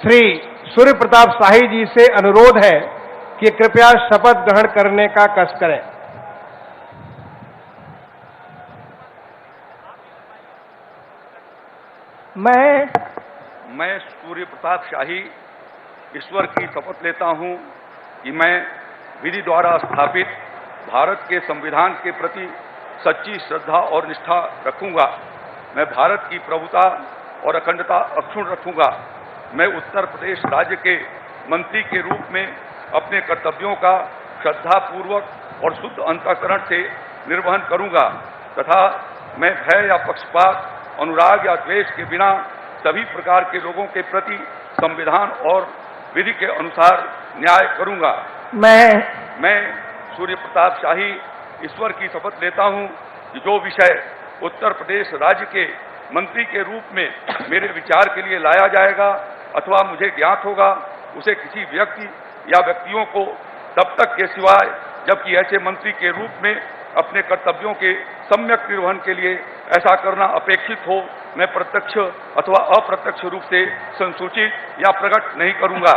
श्री सूर्य प्रताप शाही जी से अनुरोध है कि कृपया शपथ ग्रहण करने का कष्ट करें। मैं सूर्य प्रताप शाही ईश्वर की शपथ लेता हूं कि मैं विधि द्वारा स्थापित भारत के संविधान के प्रति सच्ची श्रद्धा और निष्ठा रखूंगा। मैं भारत की प्रभुता और अखंडता अक्षुण्ण रखूंगा। मैं उत्तर प्रदेश राज्य के मंत्री के रूप में अपने कर्तव्यों का श्रद्धापूर्वक और शुद्ध अंतःकरण से निर्वहन करूंगा तथा मैं भय या पक्षपात, अनुराग या द्वेष के बिना सभी प्रकार के लोगों के प्रति संविधान और विधि के अनुसार न्याय करूंगा। मैं सूर्य प्रताप शाही ईश्वर की शपथ लेता हूं कि जो विषय उत्तर प्रदेश राज्य के मंत्री के रूप में मेरे विचार के लिए लाया जाएगा अथवा मुझे ज्ञात होगा, उसे किसी व्यक्ति या व्यक्तियों को तब तक के सिवाय जबकि ऐसे मंत्री के रूप में अपने कर्तव्यों के सम्यक निर्वहन के लिए ऐसा करना अपेक्षित हो, मैं प्रत्यक्ष अथवा अप्रत्यक्ष रूप से संसूचित या प्रकट नहीं करूंगा।